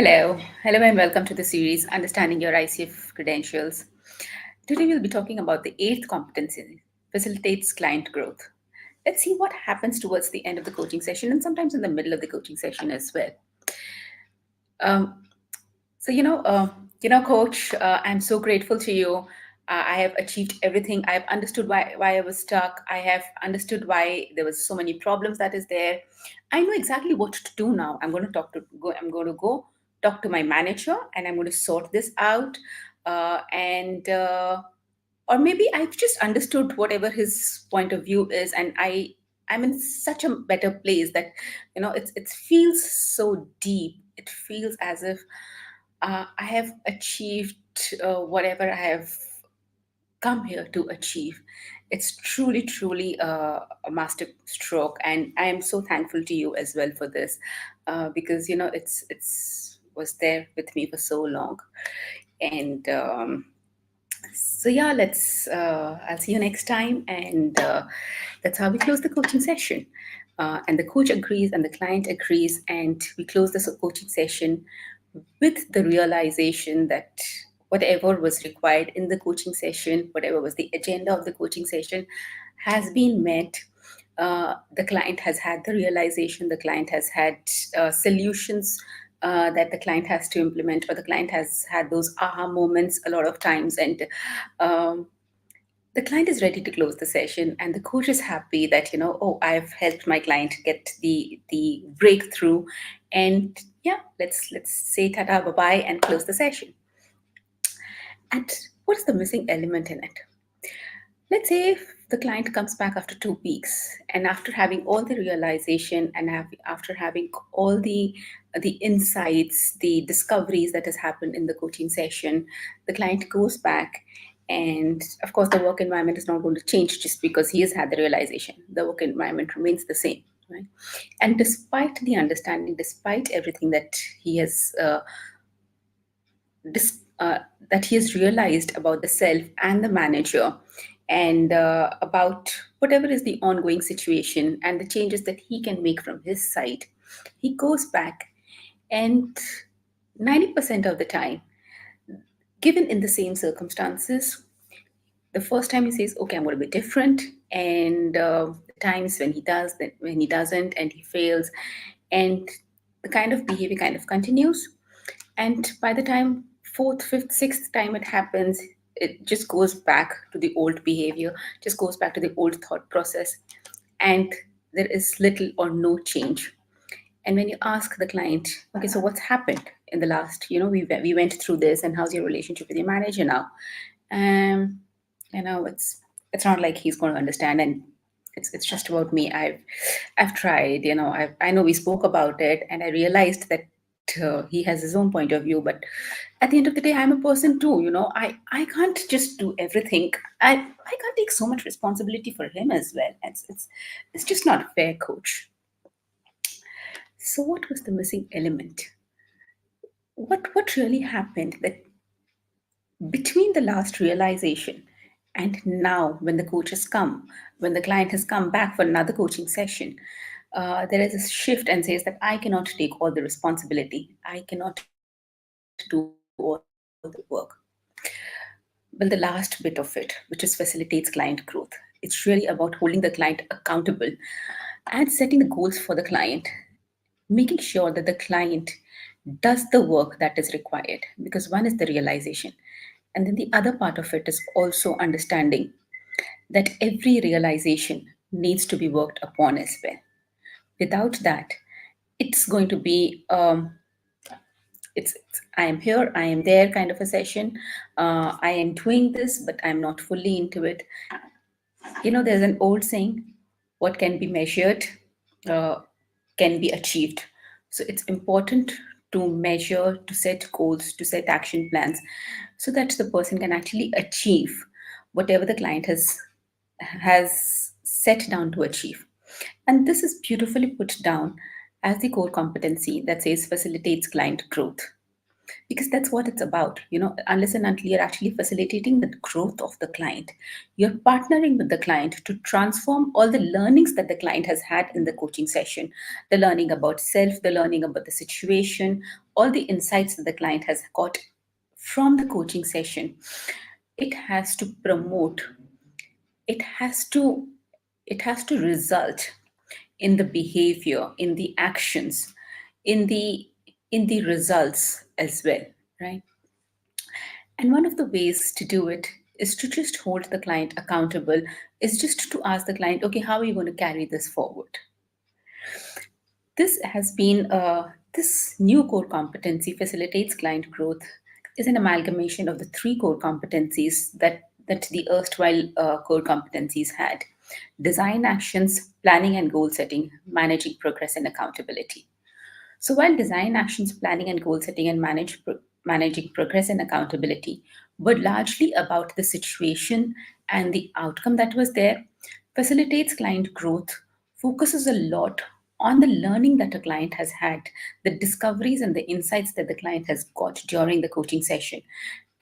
Hello, and welcome to the series Understanding Your ICF Credentials. Today, we'll be talking about the eighth competency facilitates client growth. Let's see what happens towards the end of the coaching session and sometimes in the middle of the coaching session as well. Um, Coach, I'm so grateful to you. I have achieved everything. I have understood why I was stuck. I have understood why there was so many problems that is there. I know exactly what to do now. I'm going to go talk to my manager, and I'm going to sort this out. And Or maybe I've just understood whatever his point of view is, and I'm in such a better place that it feels so deep. It feels as if I have achieved whatever I have come here to achieve. It's truly a master stroke, and I am so thankful to you as well for this, because it's was there with me for so long. And so yeah, let's. I'll see you next time, and that's how we close the coaching session. And the coach agrees, and the client agrees, and we close this coaching session with the realization that whatever was required in the coaching session, whatever was the agenda of the coaching session, has been met. The client has had the realization, the client has had solutions that the client has to implement, or the client has had those aha moments a lot of times, and um, the client is ready to close the session, and the coach is happy that oh, I've helped my client get the breakthrough. And yeah, let's say tata, bye bye, and close the session. And what is the missing element in it? Let's say if the client comes back after 2 weeks, and after having all the realization, and after having all the insights, the discoveries that has happened in the coaching session, the client goes back. And of course, the work environment is not going to change just because he has had the realization. The work environment remains the same, right? And despite the understanding, despite everything that he has dis- uh, that he has realized about the self and the manager, and about whatever is the ongoing situation and the changes that he can make from his side, he goes back. And 90% of the time, given in the same circumstances, the first time he says, okay, I'm going to be different. And the times when he does, then when he doesn't, and he fails, and the kind of behavior kind of continues. And by the time fourth, fifth, sixth time it happens, it just goes back to the old behavior, just goes back to the old thought process, and there is little or no change. And when you ask the client, okay, so what's happened in the last, we went through this, and how's your relationship with your manager now? Um, it's not like he's going to understand, and it's just about me. I've tried, I know we spoke about it, and I realized that he has his own point of view, but at the end of the day, I'm a person too. I can't just do everything. I can't take so much responsibility for him as well. It's just not fair, coach. So what was the missing element? What really happened that between the last realization and now, when the coach has come, when the client has come back for another coaching session, there is a shift and says that I cannot take all the responsibility, I cannot do all the work. Well, the last bit of it, which is facilitates client growth, it's really about holding the client accountable and setting the goals for the client, making sure that the client does the work that is required, because one is the realization, and then the other part of it is also understanding that every realization needs to be worked upon as well. Without that, it's going to be it's I am here, I am there kind of a session. I am doing this, but I'm not fully into it. There's an old saying, what can be measured uh, can be achieved. So it's important to measure, to set goals, to set action plans, so that the person can actually achieve whatever the client has set down to achieve. And this is beautifully put down as the core competency that says facilitates client growth. because that's what it's about. Unless and until you're actually facilitating the growth of the client, you're partnering with the client to transform all the learnings that the client has had in the coaching session, the learning about self, the learning about the situation, all the insights that the client has got from the coaching session. It has to promote, it has to it has to result in the behavior, in the actions, in the results as well, right? And one of the ways to do it is to just hold the client accountable, is just to ask the client, okay, how are you going to carry this forward? This new core competency facilitates client growth is an amalgamation of the three core competencies that the erstwhile core competencies had: design, actions, planning and goal setting, managing progress and accountability. So while design, actions, planning, and goal setting and managing progress and accountability were largely about the situation and the outcome that was there, facilitates client growth, focuses a lot on the learning that a client has had, the discoveries and the insights that the client has got during the coaching session.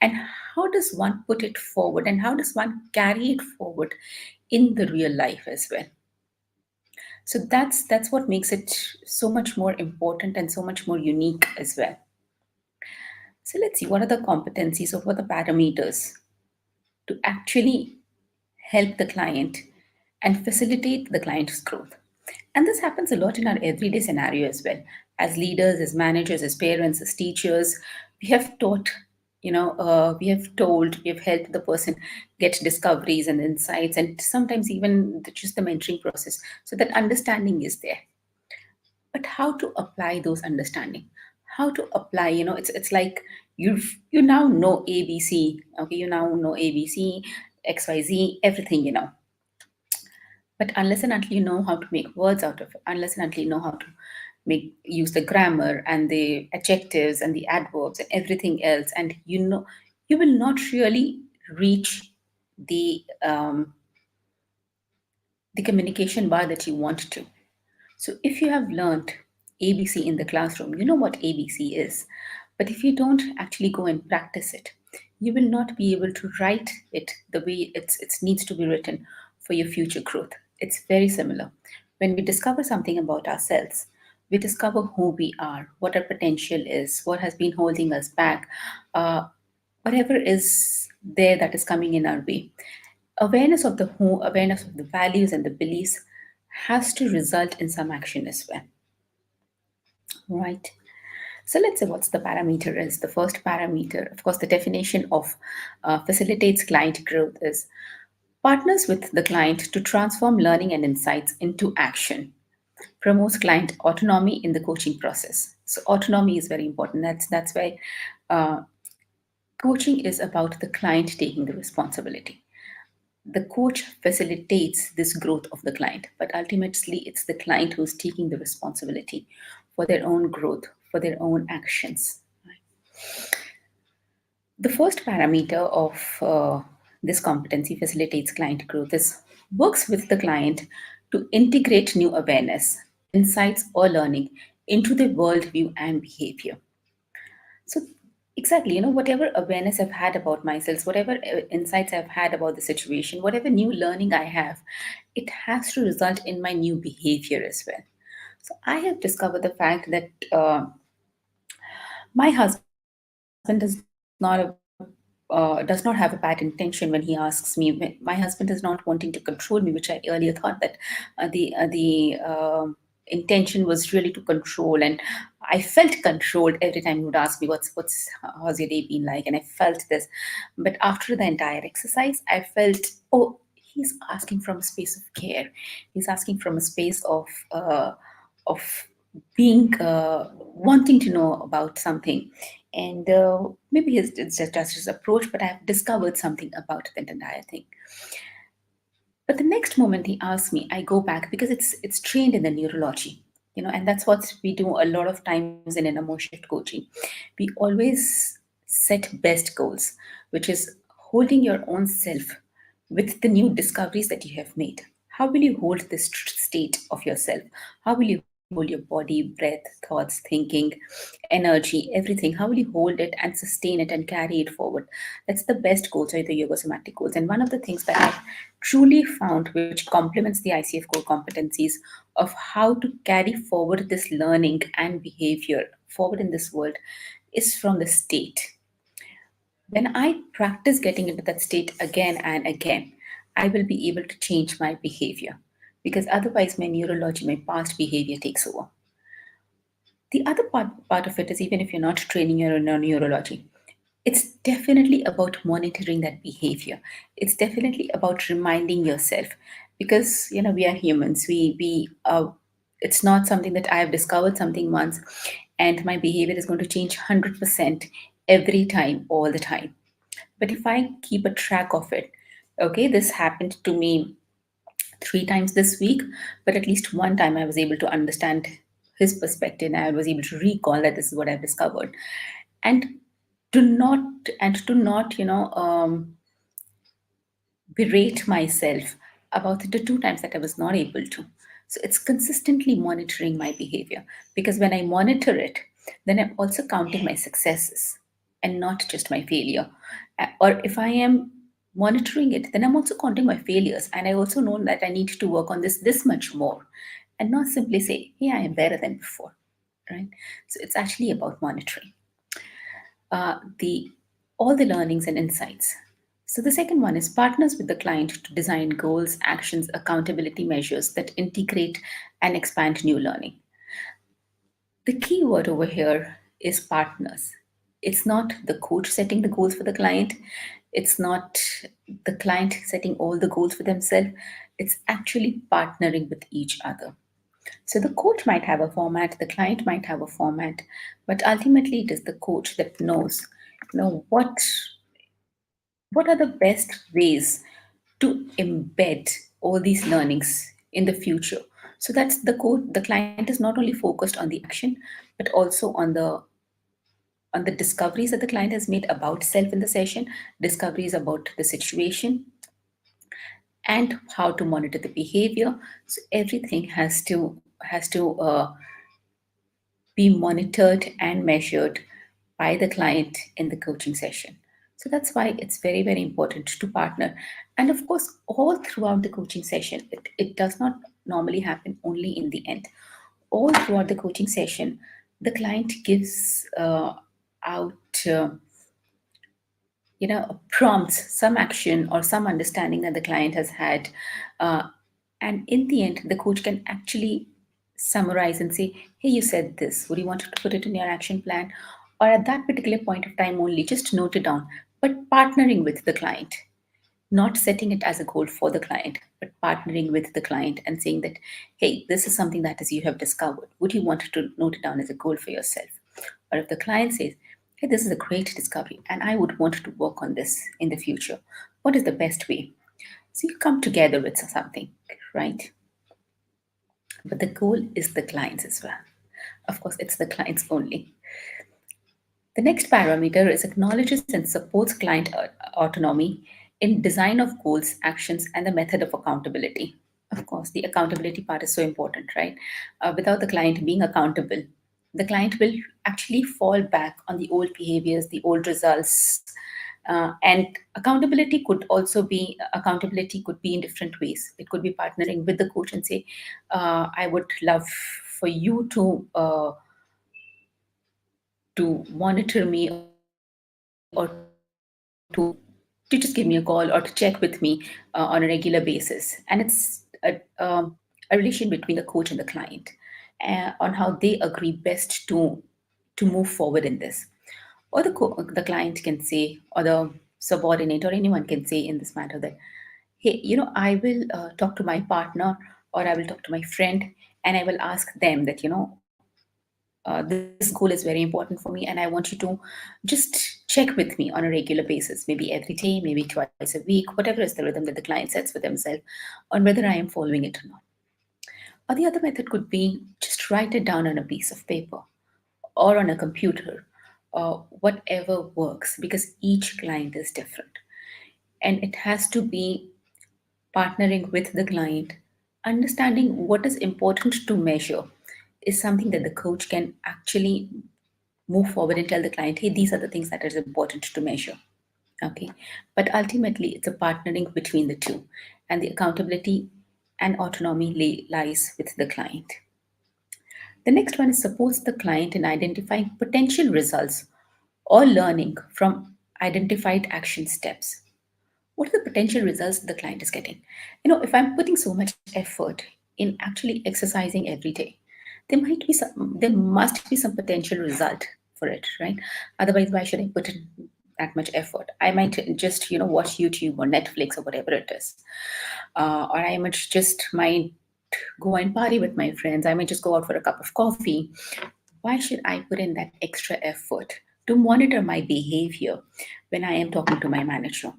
And how does one put it forward and how does one carry it forward in the real life as well? So that's what makes it so much more important and so much more unique as well. So let's see, what are the competencies or what are the parameters to actually help the client and facilitate the client's growth. And this happens a lot in our everyday scenario as well. As leaders, as managers, as parents, as teachers, we have taught, we have told, we have helped the person get discoveries and insights, and sometimes even just the mentoring process. So that understanding is there. But how to apply those understanding? How to apply? It's like you now know ABC. Okay, you now know ABC, XYZ, everything. But unless and until you know how to make words out of it, unless and until you know how to make use the grammar and the adjectives and the adverbs and everything else, and you will not really reach the communication bar that you want to. So if you have learned ABC in the classroom, you know what ABC is. But if you don't actually go and practice it, you will not be able to write it the way it needs to be written for your future growth. It's very similar. When we discover something about ourselves, we discover who we are, what our potential is, what has been holding us back, uh, whatever is there that is coming in our way. Awareness of the who, awareness of the values and the beliefs has to result in some action as well, right? So let's say what's the parameter is. The first parameter, of course, the definition of facilitates client growth is partners with the client to transform learning and insights into action, promotes client autonomy in the coaching process. So autonomy is very important. That's why uh, coaching is about the client taking the responsibility. The coach facilitates this growth of the client, but ultimately it's the client who's taking the responsibility for their own growth, for their own actions. The first parameter of this competency facilitates client growth is works with the client to integrate new awareness, insights, or learning into the worldview and behavior. So, exactly, whatever awareness I've had about myself, whatever insights I've had about the situation, whatever new learning I have, it has to result in my new behavior as well. So, I have discovered the fact that my husband does not have a bad intention when he asks me. My husband is not wanting to control me, which I earlier thought that the intention was really to control, and I felt controlled every time he would ask me what's how's your day been like, and I felt this. But after the entire exercise, I felt, oh, he's asking from a space of care. He's asking from a space of being wanting to know about something, and maybe it's just his approach, but I've discovered something about that entire thing. But the next moment he asks me, I go back because it's trained in the neurology, and that's what we do a lot of times in an emotion shift coaching. We always set best goals, which is holding your own self with the new discoveries that you have made. How will you hold this state of yourself? How will you hold hold your body, breath, thoughts, thinking, energy, everything? How will you hold it and sustain it and carry it forward? That's the best goals, or the yoga somatic goals. And one of the things that I've truly found, which complements the ICF core competencies of how to carry forward this learning and behavior forward in this world, is from the state. When I practice getting into that state again and again, I will be able to change my behavior, because otherwise, my neurology, my past behavior takes over. The other part of it is, even if you're not training your neurology, it's definitely about monitoring that behavior. It's definitely about reminding yourself, because we are humans. It's not something that I have discovered something once and my behavior is going to change 100% every time, all the time. But if I keep a track of it, okay, this happened to me 3 times this week, but at least one time I was able to understand his perspective and I was able to recall that this is what I've discovered. And do not, and do not, berate myself about the 2 times that I was not able to. So it's consistently monitoring my behavior, because when I monitor it, then I'm also counting my successes and not just my failure. Or if I am monitoring it, then I'm also counting my failures. And I also know that I need to work on this much more, and not simply say, hey, I am better than before. Right? So it's actually about monitoring the all the learnings and insights. So the second one is partners with the client to design goals, actions, accountability measures that integrate and expand new learning. The key word over here is partners. It's not the coach setting the goals for the client. It's not the client setting all the goals for themselves. It's actually partnering with each other. So the coach might have a format, the client might have a format, but ultimately it is the coach that knows, what are the best ways to embed all these learnings in the future. So that's the client is not only focused on the action, but also on the discoveries that the client has made about self in the session, discoveries about the situation, and how to monitor the behavior. So everything has to be monitored and measured by the client in the coaching session. So that's why it's very, very important to partner. And of course, all throughout the coaching session, it does not normally happen only in the end. All throughout the coaching session, the client gives out. Prompts some action or some understanding that the client has had, uh, and in the end the coach can actually summarize and say, hey, you said this, would you want to put it in your action plan? Or at that particular point of time only, just note it down, but partnering with the client, not setting it as a goal for the client, but partnering with the client and saying that, hey, this is something that is you have discovered. Would you want to note it down as a goal for yourself? Or if the client says, hey, this is a great discovery and I would want to work on this in the future, what is the best way? So you come together with something, right? But the goal is the clients as well. Of course, it's the clients only. The next parameter is acknowledges and supports client autonomy in design of goals, actions, and the method of accountability. Of course, the accountability part is so important, right? Without the client being accountable, the client will actually fall back on the old behaviors, the old results. And accountability could be in different ways. It could be partnering with the coach and say, I would love for you to monitor me, or to just give me a call or to check with me on a regular basis. And it's a relation between the coach and the client, on how they agree best to move forward in this. Or the client can say, or the subordinate or anyone can say in this matter that, hey, I will talk to my partner, or I will talk to my friend, and I will ask them that, this goal is very important for me, and I want you to just check with me on a regular basis, maybe every day, maybe twice a week, whatever is the rhythm that the client sets for themselves, on whether I am following it or not. Or the other method could be just write it down on a piece of paper or on a computer, whatever works, because each client is different. And it has to be partnering with the client, understanding what is important to measure. is something that the coach can actually move forward and tell the client, hey, these are the things that is important to measure. Okay. But ultimately, it's a partnering between the two, and the accountability and autonomy lies with the client. The next one is supports the client in identifying potential results or learning from identified action steps. What are the potential results the client is getting? If I'm putting so much effort in actually exercising every day, there must be some potential result for it, right? Otherwise, why should I put in that much effort? I might just watch YouTube or Netflix or whatever it is, or I might go and party with my friends. I might just go out for a cup of coffee. Why should I put in that extra effort to monitor my behavior when I am talking to my manager?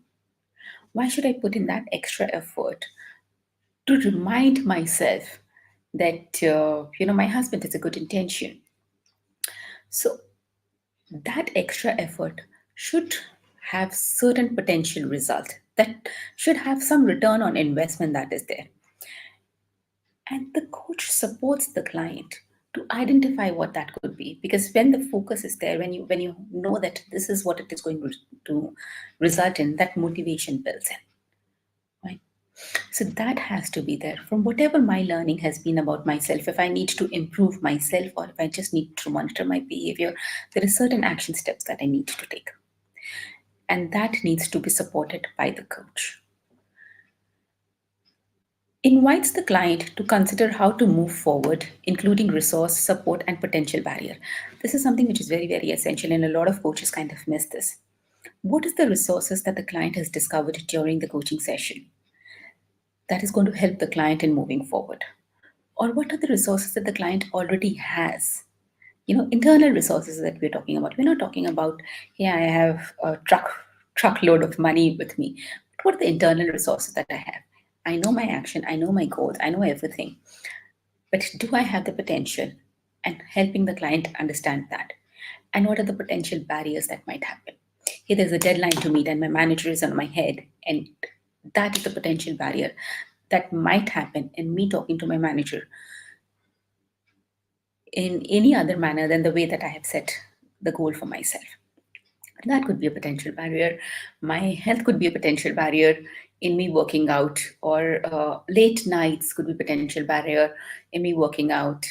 Why should I put in that extra effort to remind myself that my husband has a good intention? So that extra effort should have certain potential result, that should have some return on investment that is there, and the coach supports the client to identify what that could be, because when the focus is there, when you know that this is what it is going to result in, that motivation builds in, right? So that has to be there. From whatever my learning has been about myself, if I need to improve myself or if I just need to monitor my behavior, there are certain action steps that I need to take. And that needs to be supported by the coach. Invites the client to consider how to move forward, including resource, support, and potential barrier. This is something which is very, very essential, and a lot of coaches kind of miss this. What is the resources that the client has discovered during the coaching session that is going to help the client in moving forward? Or what are the resources that the client already has? Internal resources that we're talking about. We're not talking about, yeah, I have a truckload of money with me. But what are the internal resources that I have? I know my action, I know my goals, I know everything. But do I have the potential? And helping the client understand that. And what are the potential barriers that might happen? Hey, there's a deadline to meet, and my manager is on my head, and that is the potential barrier that might happen in me talking to my manager in any other manner than the way that I have set the goal for myself. That could be a potential barrier. My health could be a potential barrier in me working out, or late nights could be potential barrier in me working out.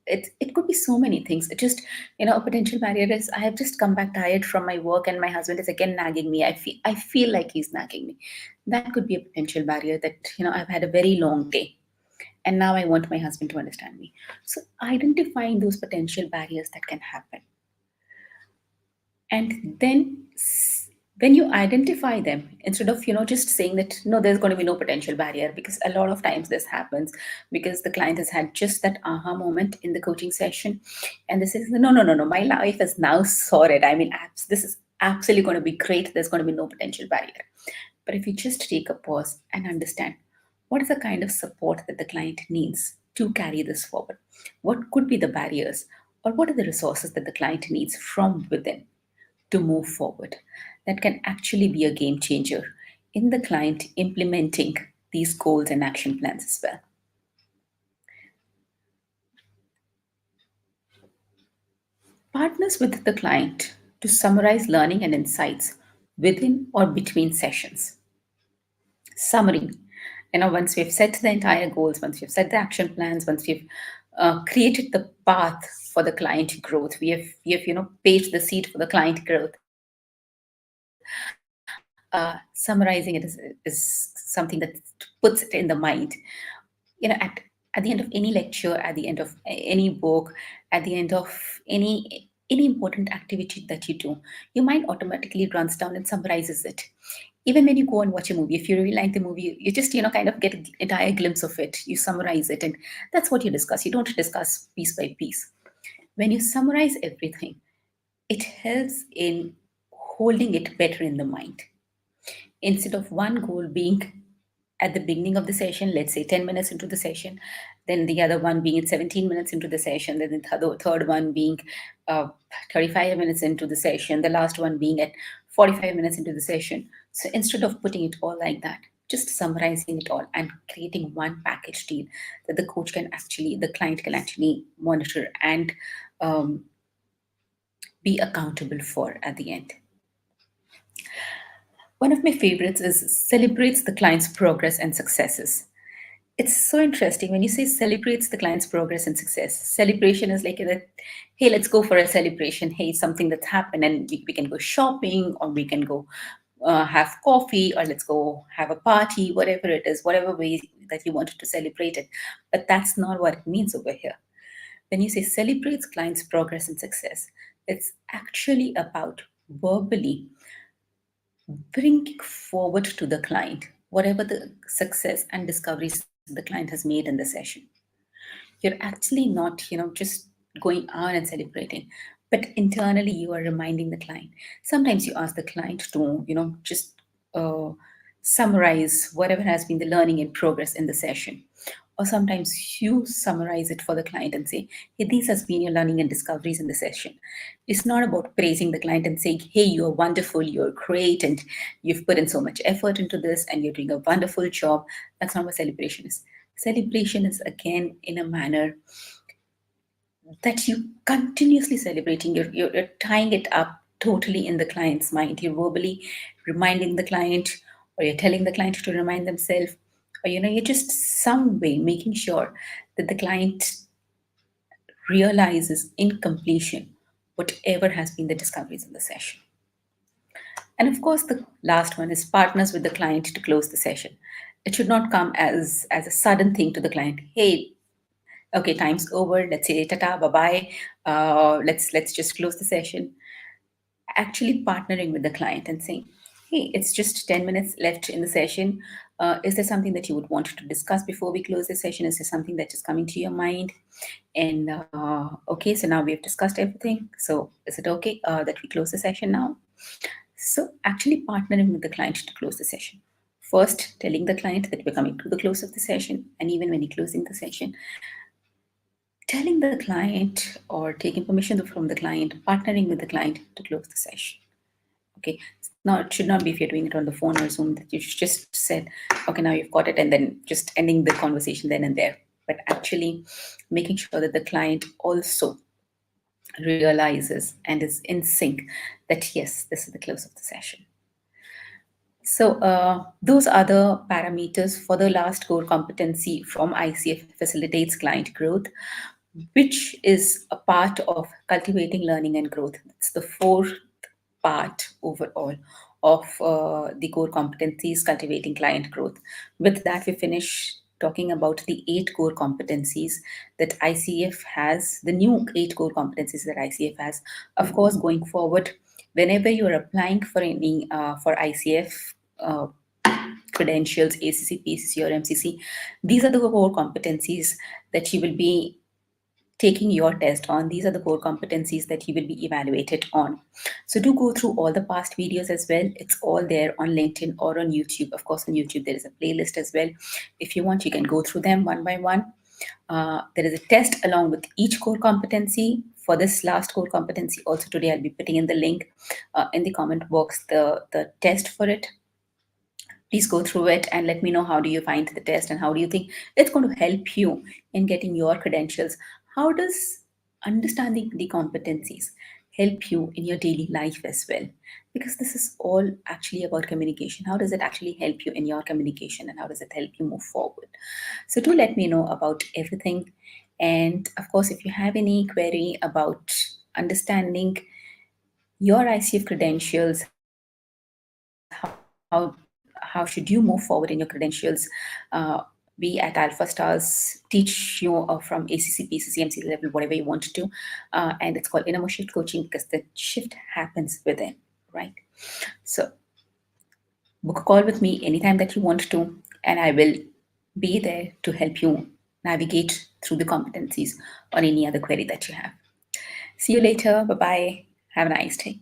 It could be so many things. It just, a potential barrier is I have just come back tired from my work and my husband is again nagging me. I feel like he's nagging me. That could be a potential barrier, that I've had a very long day and now I want my husband to understand me. So identifying those potential barriers that can happen, and then when you identify them, instead of just saying that no, there's going to be no potential barrier, because a lot of times this happens because the client has had just that aha moment in the coaching session, and this is no, no, no, no, my life is now sorted. I mean, this is absolutely going to be great. There's going to be no potential barrier. But if you just take a pause and understand what is the kind of support that the client needs to carry this forward, what could be the barriers, or what are the resources that the client needs from within to move forward, that can actually be a game changer in the client implementing these goals and action plans as well. Partners with the client to summarize learning and insights within or between sessions. Summary. Once we've set the entire goals, once we've set the action plans, once we've created the path for the client growth, we have paved the seat for the client growth. Summarizing it is something that puts it in the mind. At the end of any lecture, at the end of any book, at the end of any important activity that you do, your mind automatically runs down and summarizes it. Even when you go and watch a movie, if you really like the movie, you just kind of get an entire glimpse of it. You summarize it, and that's what you discuss. You don't discuss piece by piece. When you summarize everything, it helps in holding it better in the mind. Instead of one goal being at the beginning of the session, let's say 10 minutes into the session, then the other one being at 17 minutes into the session, then the third one being 35 minutes into the session, the last one being at 45 minutes into the session. So instead of putting it all like that, just summarizing it all and creating one package deal that the client can actually monitor and um, be accountable for at the end. One of my favorites is celebrates the client's progress and successes. It's so interesting when you say celebrates the client's progress and success. Celebration is like that, hey, let's go for a celebration. Hey, something that's happened, and we can go shopping, or we can go have coffee, or let's go have a party, whatever it is, whatever way that you wanted to celebrate it. But that's not what it means over here. When you say celebrates client's progress and success, it's actually about verbally bringing forward to the client whatever the success and discoveries the client has made in the session. You're actually not, just going on and celebrating, but internally you are reminding the client. Sometimes you ask the client to, just uh, summarize whatever has been the learning in progress in the session. Or sometimes you summarize it for the client and say, hey, these has been your learning and discoveries in the session. It's not about praising the client and saying, hey, you're wonderful, you're great, and you've put in so much effort into this, and you're doing a wonderful job. That's not what celebration is. Celebration is again in a manner that you continuously celebrating. You're tying it up totally in the client's mind. You're verbally reminding the client, or you're telling the client to remind themselves, or you're just some way making sure that the client realizes in completion whatever has been the discoveries in the session. And of course, the last one is partners with the client to close the session. It should not come as a sudden thing to the client. Hey, okay, time's over. Let's say tata, bye bye. Let's just close the session. Actually, partnering with the client and saying, hey, it's just 10 minutes left in the session. Is there something that you would want to discuss before we close the session? Is there something that is coming to your mind? And okay, so now we have discussed everything. So is it okay that we close the session now? So actually partnering with the client to close the session. First, telling the client that we're coming to the close of the session, and even when you're closing the session, telling the client or taking permission from the client, partnering with the client to close the session. Okay, it should not be if you're doing it on the phone or Zoom that you just said, okay, now you've got it, and then just ending the conversation then and there. But actually making sure that the client also realizes and is in sync that yes, this is the close of the session. So those are the parameters for the last core competency from ICF facilitates client growth, which is a part of cultivating learning and growth. It's the fourth part overall of the core competencies cultivating client growth. With that, we finish talking about the 8 core competencies that ICF has, the new 8 core competencies that ICF has. Of course, going forward, whenever you're applying for any for ICF uh, credentials, ACC, PCC, or MCC, these are the core competencies that you will be taking your test on. These are the core competencies that you will be evaluated on. So do go through all the past videos as well. It's all there on LinkedIn or on YouTube. Of course, on YouTube, there is a playlist as well. If you want, you can go through them one by one. There is a test along with each core competency. For this last core competency, also today, I'll be putting in the link in the comment box, the test for it. Please go through it and let me know how do you find the test and how do you think it's going to help you in getting your credentials. How does understanding the competencies help you in your daily life as well? Because this is all actually about communication. How does it actually help you in your communication, and how does it help you move forward? So do let me know about everything. And of course, if you have any query about understanding your ICF credentials, how should you move forward in your credentials? We at Alpha Stars teach you from ACC, PCC, MC level, whatever you want to, and it's called Inner Shift Coaching because the shift happens within, right? So book a call with me anytime that you want to, and I will be there to help you navigate through the competencies or any other query that you have. See you later. Bye bye. Have a nice day.